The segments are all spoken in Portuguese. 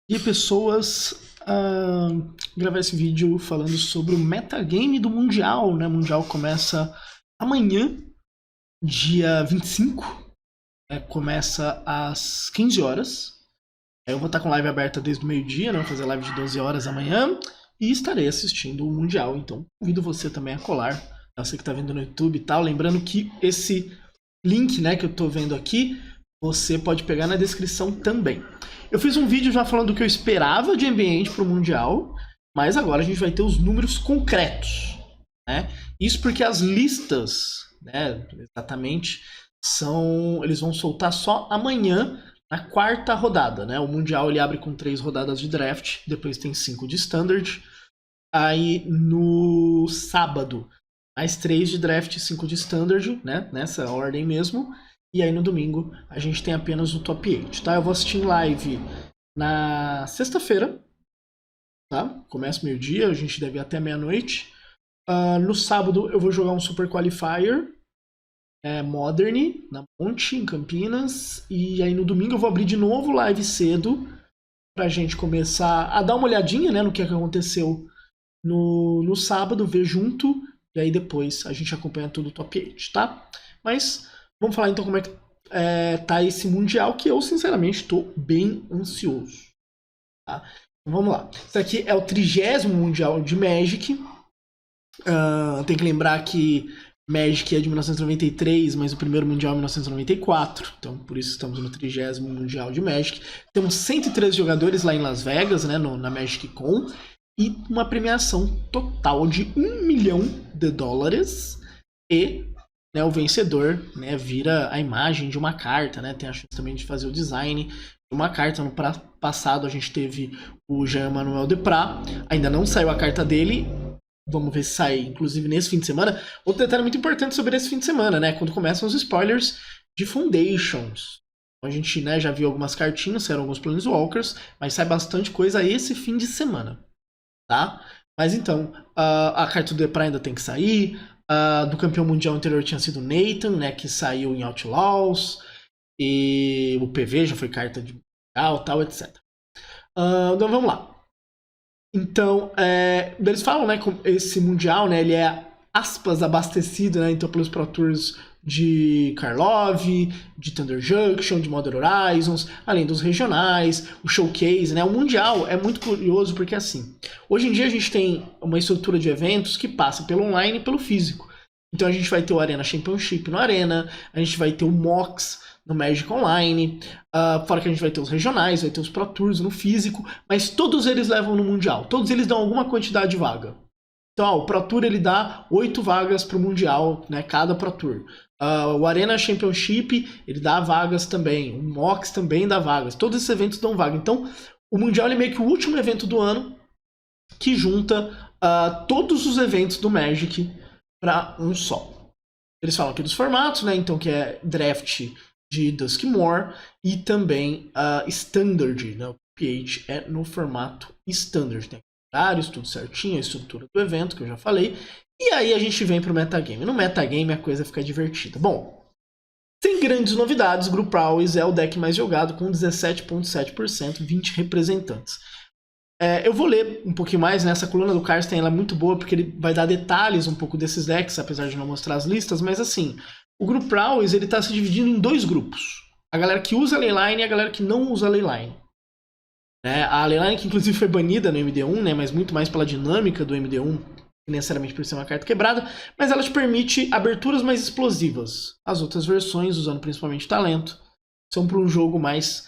E pessoas, gravar esse vídeo falando sobre o metagame do Mundial, né? O Mundial começa amanhã, dia 25, né? Começa às 15 horas. Eu vou estar com live aberta desde o meio-dia, né? Vou fazer live de 12 horas amanhã e estarei assistindo o Mundial. Então, convido você também a colar. Você que está vendo no YouTube e tal. Lembrando que esse link, né, que eu estou vendo aqui, você pode pegar na descrição também. Eu fiz um vídeo já falando do que eu esperava de ambiente para o Mundial, mas agora a gente vai ter os números concretos, né? Isso porque as listas, né, exatamente, eles vão soltar só amanhã, na quarta rodada, né? O Mundial ele abre com 3 rodadas de draft, depois tem 5 de standard. Aí no sábado, mais 3 de draft e 5 de standard, né? Nessa ordem mesmo. E aí no domingo a gente tem apenas o top 8, tá? Eu vou assistir em live na sexta-feira, tá? Começa meio-dia, a gente deve ir até meia-noite. No sábado eu vou jogar um Super Qualifier Modern, na Monte, em Campinas. E aí no domingo eu vou abrir de novo live cedo pra gente começar a dar uma olhadinha, né, no que aconteceu no sábado, ver junto. E aí depois a gente acompanha tudo o top 8, tá? Mas vamos falar então como é que tá esse Mundial, que eu sinceramente estou bem ansioso. Tá? Então vamos lá. Isso aqui é o 30º Mundial de Magic. Tem que lembrar que Magic é de 1993, mas o primeiro Mundial é 1994. Então por isso estamos no 30º Mundial de Magic. Temos 113 jogadores lá em Las Vegas, né, na Magic Con. E uma premiação total de $1 milhão. E, né, o vencedor, né, vira a imagem de uma carta, né? Tem a chance também de fazer o design de uma carta. No passado a gente teve o Jean-Manuel Deprat. Ainda não saiu a carta dele. Vamos ver se sai, inclusive, nesse fim de semana. Outro detalhe muito importante sobre esse fim de semana, né? Quando começam os spoilers de Foundations. A gente, né, já viu algumas cartinhas, saíram alguns Planeswalkers, mas sai bastante coisa esse fim de semana. Tá? Mas então, a carta do Deprat ainda tem que sair. Do campeão mundial anterior tinha sido Nathan, né, que saiu em Outlaws. E o PV já foi carta de mundial, tal, etc. Então vamos lá. Então, eles falam, né, que esse mundial, né, ele é, aspas, abastecido, né, então pelos Pro Tours de Karlov, de Thunder Junction, de Modern Horizons, além dos regionais, o showcase, né? O mundial é muito curioso porque assim, hoje em dia a gente tem uma estrutura de eventos que passa pelo online e pelo físico. Então a gente vai ter o Arena Championship no Arena, a gente vai ter o MOX no Magic Online, fora que a gente vai ter os regionais, vai ter os Pro Tours no físico, mas todos eles levam no mundial, todos eles dão alguma quantidade de vaga. Então, o Pro Tour ele dá 8 vagas para o Mundial, né, cada Pro Tour. O Arena Championship ele dá vagas também. O MOX também dá vagas. Todos esses eventos dão vaga. Então, o Mundial ele é meio que o último evento do ano que junta todos os eventos do Magic para um só. Eles falam aqui dos formatos, né? Então, que é Draft de Duskmoor e também Standard, né? O PH é no formato Standard. Tem horários, tudo certinho, a estrutura do evento, que eu já falei. E aí a gente vem pro metagame. No metagame a coisa fica divertida. Bom, sem grandes novidades, Group Prowess é o deck mais jogado com 17,7%, 20 representantes. Eu vou ler um pouquinho mais, né? Essa coluna do Karsten ela é muito boa porque ele vai dar detalhes um pouco desses decks, apesar de não mostrar as listas, mas assim, o Group Prowess ele tá se dividindo em 2 grupos. A galera que usa a Leyline e a galera que não usa a Leyline. A Leyline que inclusive foi banida no MD1, né? Mas muito mais pela dinâmica do MD1, necessariamente por ser uma carta quebrada, mas ela te permite aberturas mais explosivas. As outras versões, usando principalmente talento, são para um jogo mais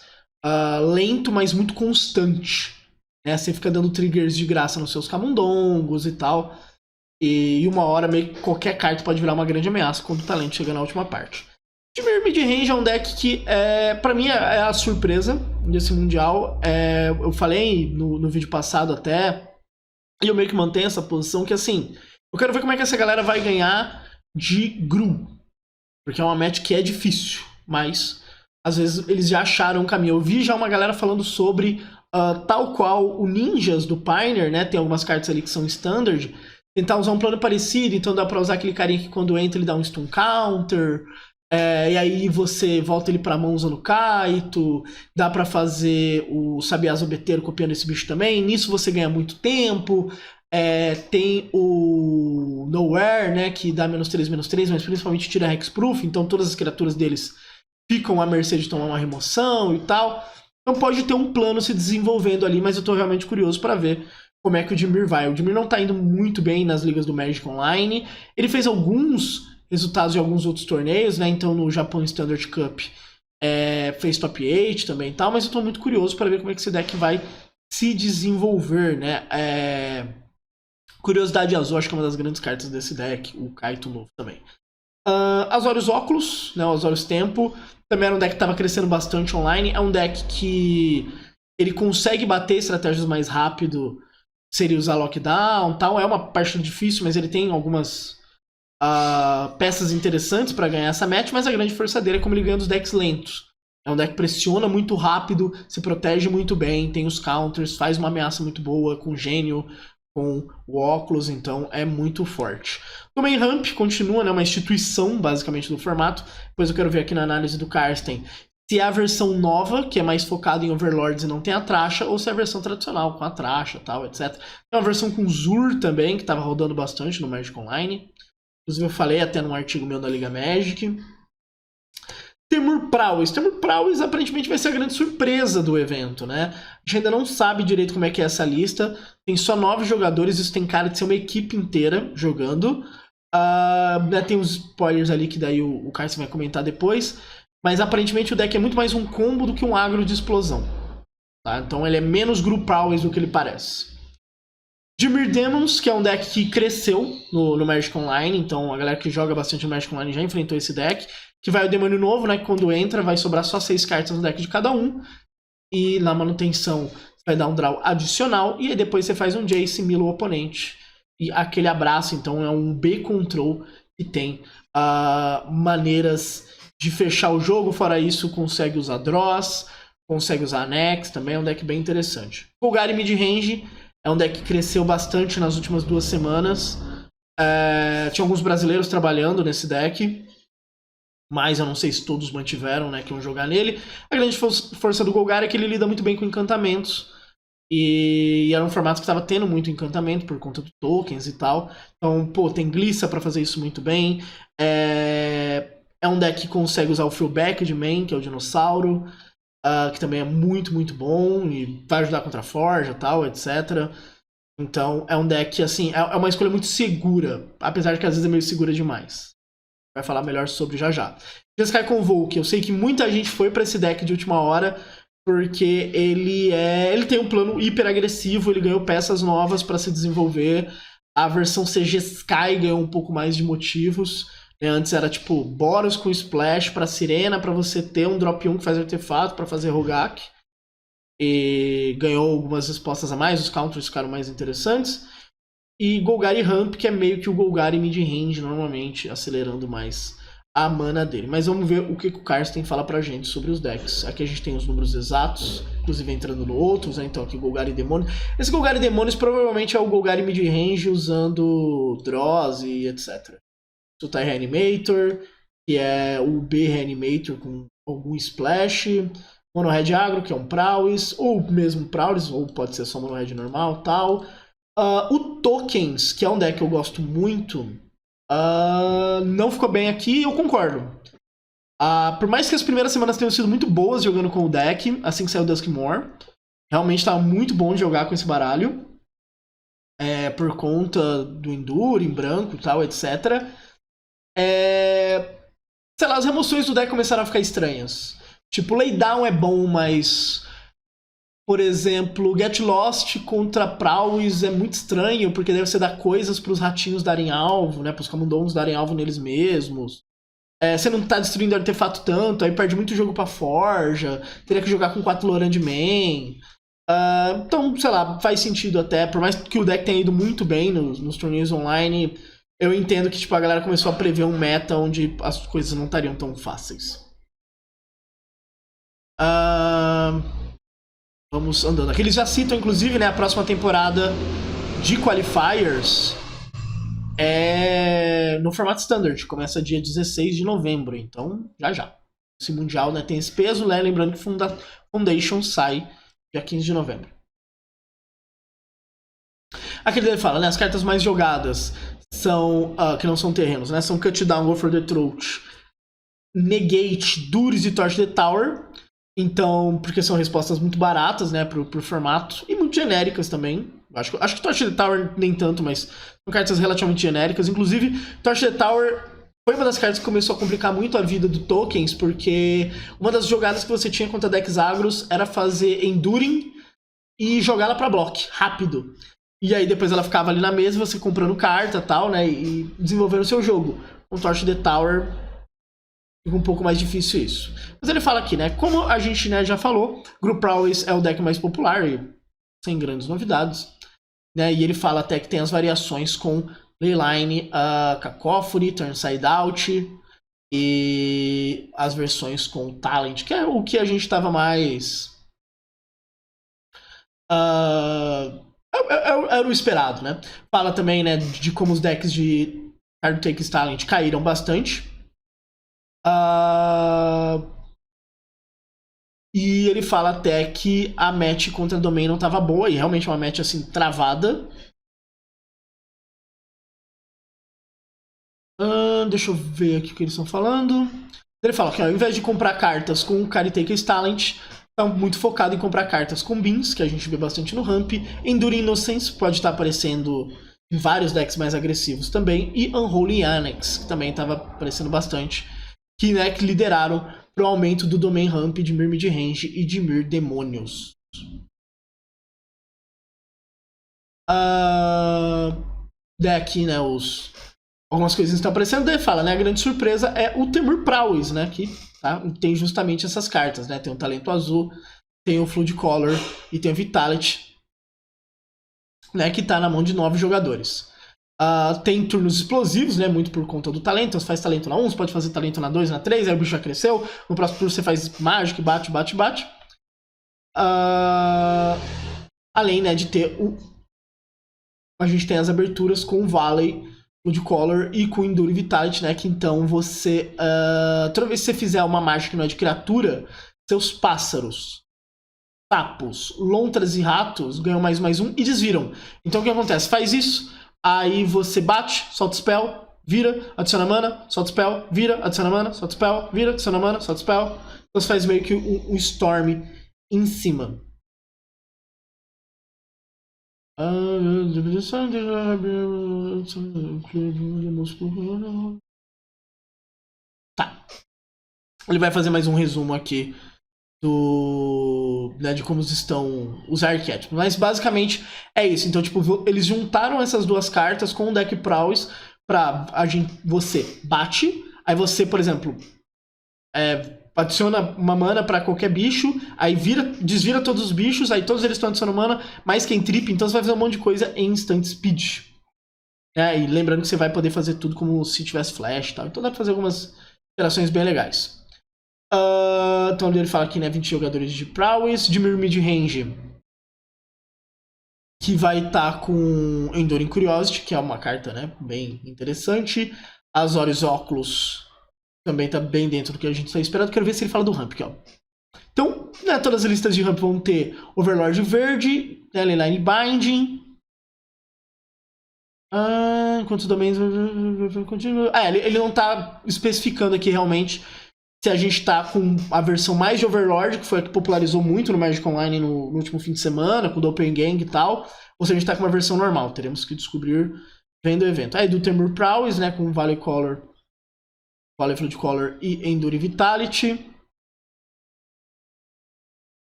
lento, mas muito constante. Né? Você fica dando triggers de graça nos seus camundongos e tal, e uma hora meio que qualquer carta pode virar uma grande ameaça quando o talento chega na última parte. Dimir Midrange é um deck que, pra mim, é a surpresa desse Mundial. Eu falei no vídeo passado até, e eu meio que mantenho essa posição, que assim, eu quero ver como é que essa galera vai ganhar de Gru. Porque é uma match que é difícil, mas às vezes eles já acharam um caminho. Eu vi já uma galera falando sobre, tal qual o Ninjas do Pioneer, né? Tem algumas cartas ali que são standard, tentar usar um plano parecido, então dá pra usar aquele carinha que quando entra ele dá um stun counter. E aí você volta ele pra mão usando Kaito, dá pra fazer o Sabiá Zobeteiro copiando esse bicho também, nisso você ganha muito tempo. Tem o Nowhere, né, que dá -3/-3, mas principalmente tira Hexproof, então todas as criaturas deles ficam à mercê de tomar uma remoção e tal. Então pode ter um plano se desenvolvendo ali, mas eu tô realmente curioso pra ver como é que o Dimir vai. O Dimir não tá indo muito bem nas ligas do Magic Online, ele fez alguns resultados de alguns outros torneios, né? Então no Japão Standard Cup fez top 8 também e tal, mas eu tô muito curioso para ver como é que esse deck vai se desenvolver, né? Curiosidade Azul, acho que é uma das grandes cartas desse deck, o Kaito novo também. Azorius Óculos, né? O Azorius Tempo, também era um deck que estava crescendo bastante online, é um deck que ele consegue bater estratégias mais rápido, seria usar Lockdown e tal, é uma parte difícil, mas ele tem algumas peças interessantes para ganhar essa match, mas a grande força dele é como ele ganha dos decks lentos. É um deck que pressiona muito rápido, se protege muito bem, tem os counters, faz uma ameaça muito boa com o Gênio, com o óculos, então é muito forte. Também Ramp continua, né, uma instituição basicamente do formato. Depois eu quero ver aqui na análise do Karsten se é a versão nova, que é mais focada em Overlords e não tem a Tracha, ou se é a versão tradicional, com a Tracha, tal, etc. Tem uma versão com Zur também, que estava rodando bastante no Magic Online. Inclusive eu falei até num artigo meu da Liga Magic. Temur Prowess. Temur Prowess aparentemente vai ser a grande surpresa do evento, né? A gente ainda não sabe direito como é que é essa lista. Tem só 9 jogadores, isso tem cara de ser uma equipe inteira jogando. Tem uns spoilers ali que daí o Carson vai comentar depois. Mas aparentemente o deck é muito mais um combo do que um agro de explosão. Tá? Então ele é menos Group Prowess do que ele parece. Dimir Demons, que é um deck que cresceu no Magic Online, então a galera que joga bastante no Magic Online já enfrentou esse deck, que vai o demônio novo, né, que quando entra vai sobrar só 6 cartas no deck de cada um, e na manutenção você vai dar um draw adicional, e aí depois você faz um Jace, mila o oponente, e aquele abraço, então é um B-Control que tem maneiras de fechar o jogo, fora isso consegue usar Draws, consegue usar Nex, também é um deck bem interessante. Golgari Midrange é um deck que cresceu bastante nas últimas 2 semanas. Tinha alguns brasileiros trabalhando nesse deck, mas eu não sei se todos mantiveram, né, que iam jogar nele. A grande força do Golgari é que ele lida muito bem com encantamentos. E era um formato que estava tendo muito encantamento por conta de tokens e tal. Então, pô, tem Glissa para fazer isso muito bem. É um deck que consegue usar o Throwback de main, que é o dinossauro. Que também é muito, muito bom e vai ajudar contra a Forja e tal, etc. Então é um deck que, assim, é uma escolha muito segura, apesar de que às vezes é meio segura demais. Vai falar melhor sobre já já. Jeskai Convoke, eu sei que muita gente foi para esse deck de última hora, porque ele tem um plano hiper agressivo, ele ganhou peças novas para se desenvolver. A versão CG Sky ganhou um pouco mais de motivos. Antes era tipo Boros com Splash pra Sirena, pra você ter um drop 1 que faz artefato pra fazer Rogak. E ganhou algumas respostas a mais, os counters ficaram mais interessantes. E Golgari Ramp, que é meio que o Golgari mid-range normalmente, acelerando mais a mana dele. Mas vamos ver o que o Karsten fala pra gente sobre os decks. Aqui a gente tem os números exatos, inclusive entrando no outros, né? Então aqui Golgari Demônios. Esse Golgari Demônios provavelmente é o Golgari mid-range usando Draws e etc. Sultai Reanimator, que é o B Reanimator com algum Splash. Mono Red Agro, que é um Prowess, ou mesmo Prowess, ou pode ser só Mono Red normal, tal. O Tokens, que é um deck que eu gosto muito, não ficou bem aqui, eu concordo. Por mais que as primeiras semanas tenham sido muito boas jogando com o deck, assim que saiu Duskmoor, realmente estava muito bom de jogar com esse baralho, por conta do Endure em branco e tal, etc. Sei lá, as remoções do deck começaram a ficar estranhas. Tipo, Laydown é bom, mas... Por exemplo, Get Lost contra Prowess é muito estranho, porque daí você dá coisas pros ratinhos darem alvo, né? Pros Camundongos darem alvo neles mesmos. Você não tá destruindo artefato tanto, aí perde muito jogo pra Forja. Teria que jogar com 4 Loran de main. Então, sei lá, faz sentido até. Por mais que o deck tenha ido muito bem nos torneios online, eu entendo que tipo, a galera começou a prever um meta onde as coisas não estariam tão fáceis. Vamos andando. Aqui eles já citam, inclusive, né, a próxima temporada de Qualifiers. é no formato standard. Começa dia 16 de novembro, então já. Esse Mundial, né, tem esse peso, né? Lembrando que Foundation sai dia 15 de novembro. Aqui ele fala, né? As cartas mais jogadas são, que não são terrenos, né? São Cut Down, Go for the Throat, Negate, Duris e Torch the Tower. Então, porque são respostas muito baratas, né, pro formato. E muito genéricas também. Acho que Torch the Tower nem tanto, mas são cartas relativamente genéricas. Inclusive, Torch the Tower foi uma das cartas que começou a complicar muito a vida do Tokens, porque uma das jogadas que você tinha contra decks agros era fazer Enduring e jogar ela pra block, rápido. E aí depois ela ficava ali na mesa, você comprando carta e tal, né, e desenvolvendo o seu jogo. Com Torch the Tower fica um pouco mais difícil isso. Mas ele fala aqui, né, como a gente, né, já falou, Group Prowess é o deck mais popular e sem grandes novidades, né, e ele fala até que tem as variações com Leyline, Cacophony, Turnside Out e as versões com Talent, que é o que a gente estava mais... era o esperado, né? Fala também, né, de como os decks de Card Takes Talent caíram bastante. E ele fala até que a match contra a Domain não estava boa, e realmente uma match assim, travada. Deixa eu ver aqui o que eles estão falando. Ele fala que ao invés de comprar cartas com o Card Takes Talent, tá muito focado em comprar cartas com Beans, que a gente vê bastante no Ramp. Enduring Innocence pode estar aparecendo em vários decks mais agressivos também. E Unholy Annex, que também estava aparecendo bastante. Que, né, que lideraram pro aumento do Domain Ramp de Mir Midrange e de Mir Demônios. Aqui, né, algumas coisinhas estão aparecendo. Daí fala, né, a grande surpresa é o Temur Prowess, né, que tá, tem justamente essas cartas, né, tem o Talento Azul, tem o Flood Color e tem o Vitality, né, que tá na mão de 9 jogadores. Tem turnos explosivos, né, muito por conta do talento. Você faz talento na 1, você pode fazer talento na 2, na 3, aí o bicho já cresceu. No próximo turno você faz mágica, bate. Além, né, de ter a gente tem as aberturas com o Valley, Flood Color e com o Endure Vitality, né, que então você... toda vez que você fizer uma mágica que não é de criatura, seus pássaros, sapos, lontras e ratos ganham mais um e desviram. Então o que acontece? Faz isso, aí você bate, solta o spell, vira, adiciona mana, solta o spell, vira, adiciona mana, solta o spell, vira, adiciona mana, solta o spell. Então você faz meio que um Storm em cima. Tá. Ele vai fazer mais um resumo aqui né, de como estão os arquétipos. Mas basicamente é isso. Então, tipo, eles juntaram essas duas cartas com o deck Prowess pra você bate, aí você, por exemplo, adiciona uma mana pra qualquer bicho, aí desvira todos os bichos, aí todos eles estão adicionando mana, mais quem trip, então você vai fazer um monte de coisa em instant speed. E lembrando que você vai poder fazer tudo como se tivesse flash e tal. Então dá pra fazer algumas interações bem legais. Então ele fala aqui, né, 20 jogadores de Prowess, de Mir Midrange, que vai estar com Enduring Curiosity, que é uma carta, né, bem interessante. Azorius Oculus também tá bem dentro do que a gente está esperando. Quero ver se ele fala do Ramp aqui, ó. Então, né, todas as listas de Ramp vão ter Overlord Verde, né, Leyline Binding. Quantos domains... ele não tá especificando aqui realmente se a gente tá com a versão mais de Overlord, que foi a que popularizou muito no Magic Online no último fim de semana, com o Open Gang e tal, ou se a gente tá com uma versão normal. Teremos que descobrir vendo o evento. Aí do Temur Prowess, né, com Valley Color, Valley Flood Color e Endure Vitality.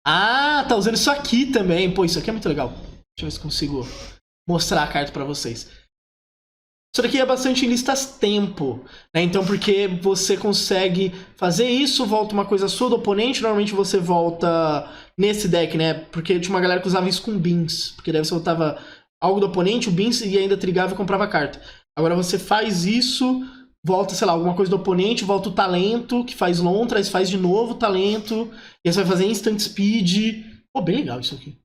Tá usando isso aqui também. Pô, isso aqui é muito legal. Deixa eu ver se consigo mostrar a carta pra vocês. Isso daqui é bastante em listas tempo, né? Então, porque você consegue fazer isso, volta uma coisa sua do oponente, normalmente você volta nesse deck, né? Porque tinha uma galera que usava isso com Beans, porque daí você voltava algo do oponente, o Beans, e ainda trigava e comprava a carta. Agora você faz isso, volta, sei lá, alguma coisa do oponente, volta o talento, que faz lontra, faz de novo o talento, e aí você vai fazer instant speed. Pô, bem legal isso aqui.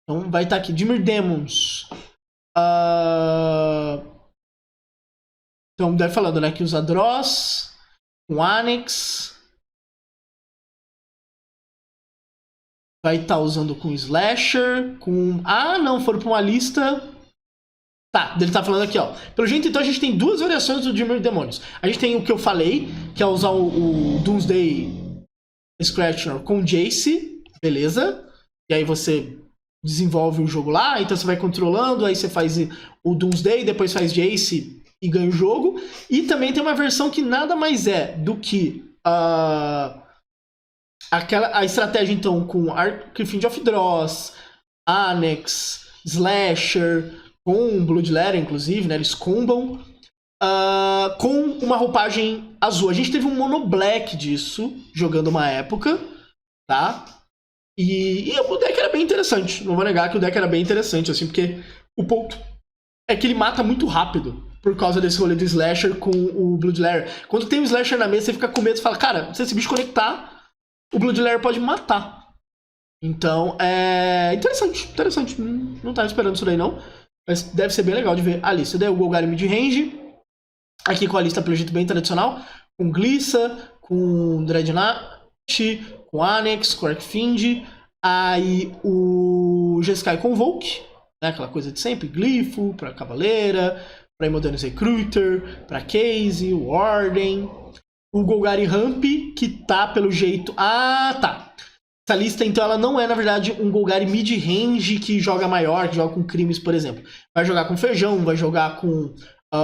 Então vai estar aqui, Dimir Demons. Então, deve falando, né? Que usa Dross, com Annex. Vai estar usando com Slasher, com... Ah, não, foram pra uma lista... Tá, ele tá falando aqui, ó. Pelo jeito, então, a gente tem duas variações do Dreamer Demônios. A gente tem o que eu falei, que é usar o Doomsday Scratcher com Jace, beleza? E aí você desenvolve o jogo lá, então você vai controlando, aí você faz o Doomsday, depois faz Jace e ganha o jogo. E também tem uma versão que nada mais é do que a estratégia, então, com Archfiend of Dross, Annex, Slasher, com Bloodletter, inclusive, né? Eles combam. Com uma roupagem azul. A gente teve um mono black disso, jogando uma época, tá? E o deck era bem interessante. Não vou negar que o deck era bem interessante, assim, porque o ponto é que ele mata muito rápido. Por causa desse rolê do Slasher com o Bloodletter. Quando tem um Slasher na mesa, você fica com medo e fala, cara, se esse bicho conectar, o Bloodletter pode me matar. Então, é interessante. Não tava esperando isso daí, não. Mas deve ser bem legal de ver a lista. Daí o Golgari mid-range. Aqui com a lista, pelo jeito, bem tradicional. Com Glissa, com Dreadnought, com Annex, com Archfiend. Aí o Jeskai Convoke, né? Aquela coisa de sempre. Glifo, pra Cavaleira, pra Imodanos Recruiter, pra Case, Warden. O Golgari Ramp, que tá pelo jeito... Ah, tá. Essa lista, então, ela não é, na verdade, um Golgari mid-range que joga maior, que joga com crimes, por exemplo. Vai jogar com feijão, vai jogar com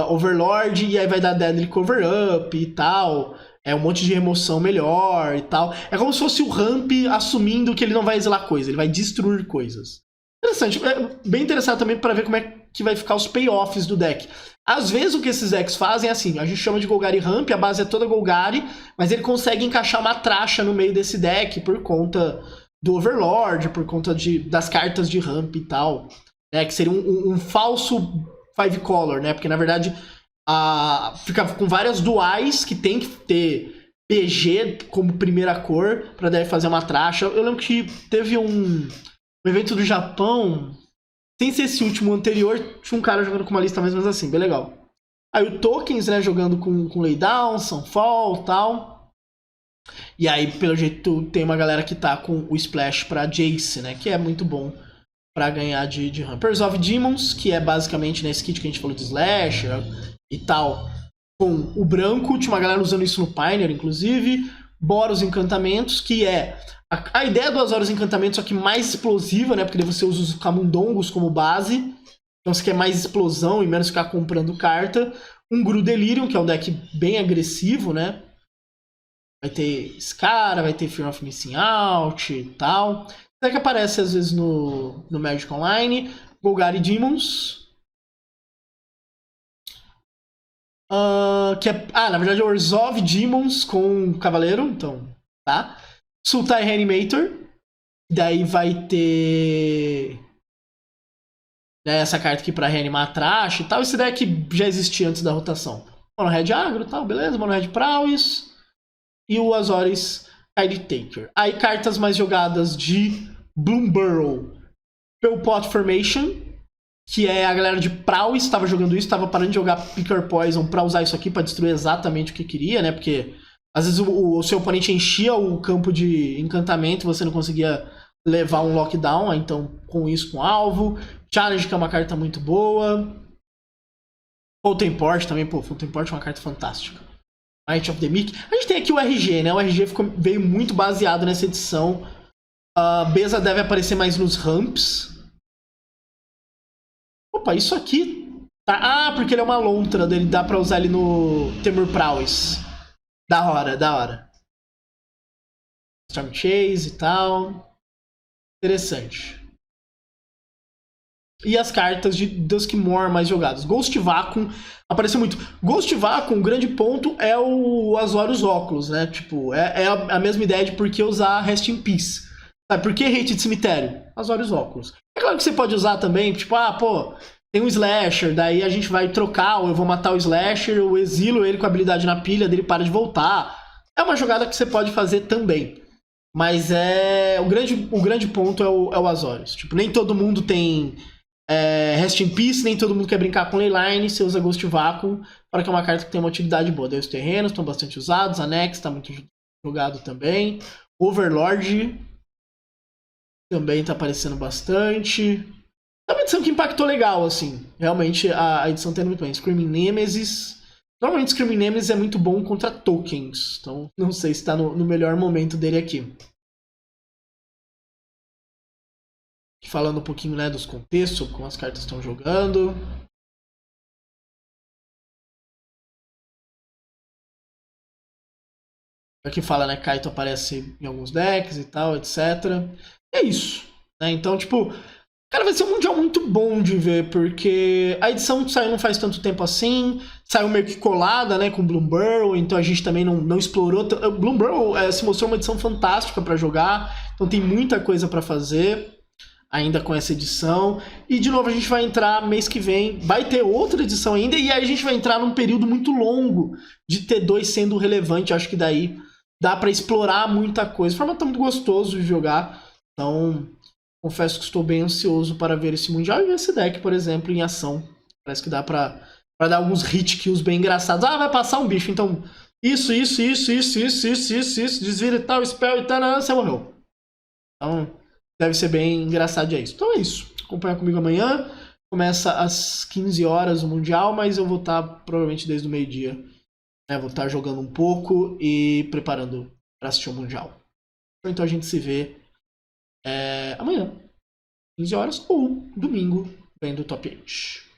Overlord, e aí vai dar Deadly Cover-Up e tal. É um monte de remoção melhor e tal. É como se fosse o Ramp assumindo que ele não vai exilar coisas, ele vai destruir coisas. Interessante. É bem interessante também para ver como é que vai ficar os payoffs do deck. Às vezes o que esses decks fazem é assim, a gente chama de Golgari Ramp, a base é toda Golgari, mas ele consegue encaixar uma tracha no meio desse deck por conta do Overlord, por conta das cartas de Ramp e tal, né, que seria um falso 5-color, né, porque na verdade fica com várias duais que tem que ter PG como primeira cor para daí fazer uma tracha. Eu lembro que teve um evento do Japão... Sem ser esse último anterior, tinha um cara jogando com uma lista mais ou menos assim, bem legal. Aí o Tokens, né, jogando com Laydown, Sunfall e tal. E aí, pelo jeito, tem uma galera que tá com o Splash pra Jace, né, que é muito bom pra ganhar de Rampers of Demons, que é basicamente nesse kit que a gente falou de Slasher e tal, com o branco. Tinha uma galera usando isso no Pioneer, inclusive. Boros Encantamentos, que é... A ideia do Azorius Encantamentos, só que mais explosiva, né? Porque daí você usa os Camundongos como base. Então você quer mais explosão e menos ficar comprando carta. Um Gru Delirium, que é um deck bem agressivo, né? Vai ter Scara, vai ter Fear of Missing Out e tal. Esse deck aparece às vezes no Magic Online. Golgari Demons. Na verdade é Orzhov Demons com Cavaleiro, então, tá? Sultai Reanimator. Daí vai ter... né, essa carta aqui pra reanimar a trash e tal. Esse deck já existia antes da rotação. Mono Red Agro e tal, beleza. Mono Red Prowess. E o Azorius Tide Taker. Aí cartas mais jogadas de Bloomburrow. Pelpot Formation, que é a galera de Prowess estava jogando isso, estava parando de jogar Picker Poison pra usar isso aqui pra destruir exatamente o que queria, né? Porque às vezes o seu oponente enchia o campo de encantamento e você não conseguia levar um lockdown, então com isso, com alvo. Challenge, que é uma carta muito boa. Fulton também, pô, Fulton é uma carta fantástica. Might of the Meek. A gente tem aqui o RG, né? O RG veio muito baseado nessa edição. Beza deve aparecer mais nos ramps. Opa, isso aqui... tá... porque ele é uma lontra, dele dá pra usar ele no Temur Prowess. Da hora. Storm Chase e tal. Interessante. E as cartas de Duskmoor mais jogadas. Ghost Vacuum apareceu muito. Ghost Vacuum, o grande ponto é o Azorius Óculos, né? Tipo, é a mesma ideia de por que usar Rest in Peace. Sabe, por que Hate de Cemitério? Azorius Óculos. É claro que você pode usar também, tipo, tem um Slasher, daí a gente vai trocar, ou eu vou matar o Slasher, eu exilo ele com a habilidade na pilha, dele para de voltar. É uma jogada que você pode fazer também. Mas o grande ponto é o Azorius. Tipo, nem todo mundo tem Rest in Peace, nem todo mundo quer brincar com Leyline, você usa Ghost Vacuum, para que é uma carta que tem uma utilidade boa. Daí os terrenos estão bastante usados, Anex está muito jogado também, Overlord também está aparecendo bastante. É uma edição que impactou legal, assim. Realmente a edição tá indo muito bem. Screaming Nemesis. Normalmente Screaming Nemesis é muito bom contra tokens, então não sei se está no melhor momento dele aqui. Falando um pouquinho, né, dos contextos, como as cartas estão jogando. Aqui fala, né, Kaito aparece em alguns decks e tal, etc. É isso, né? Então, tipo, cara, vai ser um mundial muito bom de ver, porque a edição saiu não faz tanto tempo assim, saiu meio que colada, né, com Bloom Burrow, então a gente também não explorou. Bloom Burrow se mostrou uma edição fantástica para jogar, então tem muita coisa para fazer ainda com essa edição. E de novo a gente vai entrar mês que vem, vai ter outra edição ainda, e aí a gente vai entrar num período muito longo de T2 sendo relevante. Acho que daí dá para explorar muita coisa. O formato tá muito gostoso de jogar, então confesso que estou bem ansioso para ver esse Mundial e ver esse deck, por exemplo, em ação. Parece que dá para dar alguns hit kills bem engraçados. Ah, vai passar um bicho, então isso, desvira e tal, spell e tal, você morreu. Então deve ser bem engraçado isso. Então é isso. Acompanha comigo amanhã. Começa às 15 horas o Mundial, mas eu vou estar provavelmente desde o meio-dia. Né? Vou estar jogando um pouco e preparando para assistir o Mundial. Então a gente se vê amanhã, 15 horas, ou domingo, vendo o Top 8.